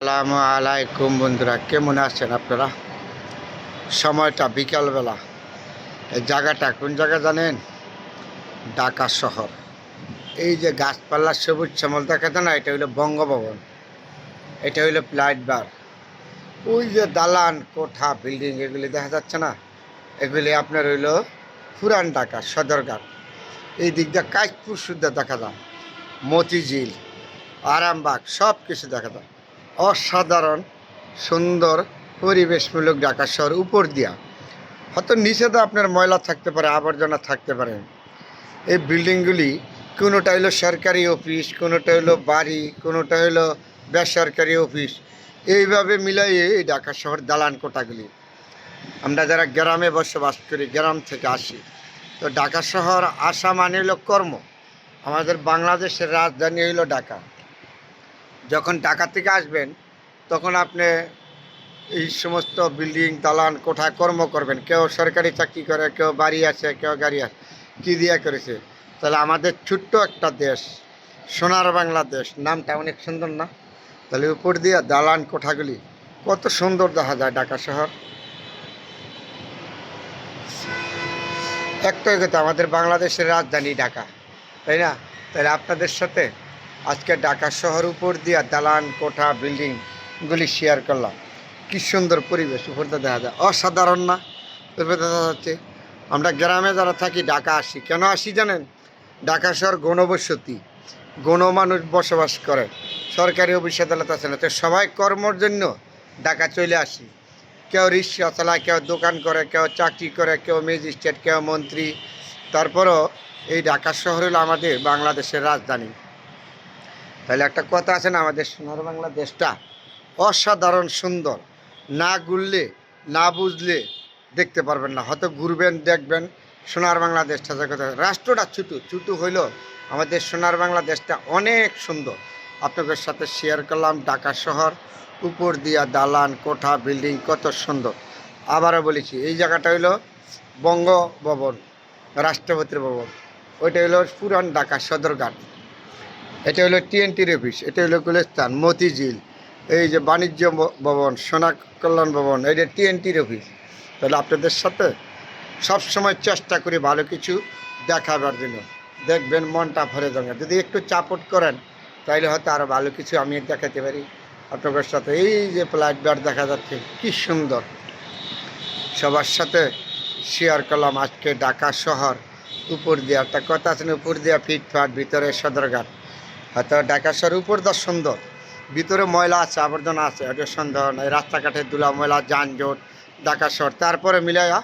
আসসালামু আলাইকুম বন্ধুরা, কেমন আছেন আপনারা? সময়টা বিকালবেলা। এই জায়গাটা কোন জায়গা জানেন? ঢাকা শহর। এই যে গাছপালা সবুজ শ্যামল দেখাচ্ছে না, এটা হইলো বঙ্গভবন, এটা হইলো ফ্লাইট বার। ওই যে দালান কোঠা বিল্ডিং এগুলি দেখা যাচ্ছে না, এগুলি আপনার হইলো পুরান ঢাকা সদরঘাট। এই দিক দিয়ে কাশপুর সুদ্ধা দেখা যায়, মতিঝিল, আরামবাগ সব কিছু দেখা যায়। অসাধারণ সুন্দর পরিবেশমূলক ঢাকা শহর উপর দিয়া। হয়তো নিচে তো আপনার ময়লা থাকতে পারে, আবর্জনা থাকতে পারে। এই বিল্ডিংগুলি কোনোটা হলো সরকারি অফিস, কোনোটা হলো বাড়ি, কোনোটা হলো বেসরকারি অফিস। এইভাবে মিলাইয়ে এই ঢাকা শহর দালান কোটাগুলি। আমরা যারা গ্রামে বসবাস করি, গ্রাম থেকে আসি, তো ঢাকা শহর আসা মানে হলো কর্ম। আমাদের বাংলাদেশের রাজধানী হইল ঢাকা। যখন ঢাকা থেকে আসবেন তখন আপনি এই সমস্ত বিল্ডিং দালান কোঠায় কর্ম করবেন। কেউ সরকারি চাকরি করে, কেউ বাড়ি আছে, কেউ গাড়ি আছে, কী দিয়া করেছে। তাহলে আমাদের ছোট্ট একটা দেশ, সোনার বাংলাদেশ, নামটা অনেক সুন্দর না? তাহলে উপর দিয়ে দালান কোঠাগুলি কত সুন্দর দেখা যায় ঢাকা শহর। একটাই কথা, আমাদের বাংলাদেশের রাজধানী ঢাকা, তাই না? তাহলে আপনাদের সাথে আজকে ঢাকা শহর উপর দিয়ে দালান কোঠা বিল্ডিংগুলি শেয়ার করলাম। কী সুন্দর পরিবেশ উপরটা দেখা যায়, অসাধারণ না? দেখা যাচ্ছে আমরা গ্রামে যারা থাকি ঢাকা আসি, কেন আসি জানেন? ঢাকা শহর গণবসতি, গণমানুষ বসবাস করে, সরকারি অফিস আদালত আছে না, তো সবাই কর্মর জন্য ঢাকা চলে আসি। কেউ রিক্সা চালায়, কেউ দোকান করে, কেউ চাকরি করে, কেউ ম্যাজিস্ট্রেট, কেউ মন্ত্রী। তারপরও এই ঢাকা শহর হলো আমাদের বাংলাদেশের রাজধানী। তাহলে একটা কথা আছে না, আমাদের সোনার বাংলা দেশটা অসাধারণ সুন্দর। না ঘুরলে, না বুঝলে দেখতে পারবেন না। হয়তো ঘুরবেন, দেখবেন সোনার বাংলা দেশটা। কথা, রাষ্ট্রটা ছোটো ছোটো হইলেও আমাদের সোনার বাংলা দেশটা অনেক সুন্দর। আপনাদের সাথে শেয়ার করলাম ঢাকা শহর উপর দিয়া দালান কোঠা বিল্ডিং কত সুন্দর। আবারও বলেছি, এই জায়গাটা হইলো বঙ্গভবন, রাষ্ট্রপতির ভবন। ওইটা হইলো পুরান ঢাকা সদরঘাট। এটা হলো টিএনটির অফিস, এটা হলো গুলিস্তান, মতিঝিল। এই যে বাণিজ্য ভবন, সোনা কল্যাণ ভবন, এটা টিএনটির অফিস। তাহলে আপনাদের সাথে সবসময় চেষ্টা করি ভালো কিছু দেখাবার জন্য। দেখবেন মনটা ভরে যাবে। যদি একটু চাপট করেন তাহলে হয়তো আরও ভালো কিছু আমি দেখাতে পারি আপনাদের সাথে। এই যে ফ্লাইট বার দেখা যাচ্ছে, কি সুন্দর। সবার সাথে শেয়ার করলাম আজকে ঢাকা শহর উপর দিয়ে। একটা কথা আছে না, উপর দিয়া ফিটফাট, ভিতরে সদরঘাট। হয়তো ঢাকা শহর উপর দা সুন্দর, ভিতরে ময়লা আছে, আবর্জনা আছে, এটা সুন্দর। এই রাস্তাঘাটের ধুলা ময়লা, যানজট, ঢাকা শহর তারপরে মিলাইয়া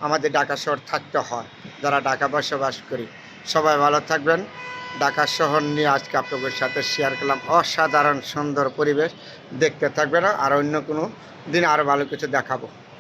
আমাদের ঢাকা শহর থাকতে হয় যারা ঢাকা বসবাস করি। সবাই ভালো থাকবেন। ঢাকা শহর নিয়ে আজকে আপনাদের সাথে শেয়ার করলাম। অসাধারণ সুন্দর পরিবেশ, দেখতে থাকবে না? আর অন্য কোনো দিন আরও ভালো কিছু দেখাবো।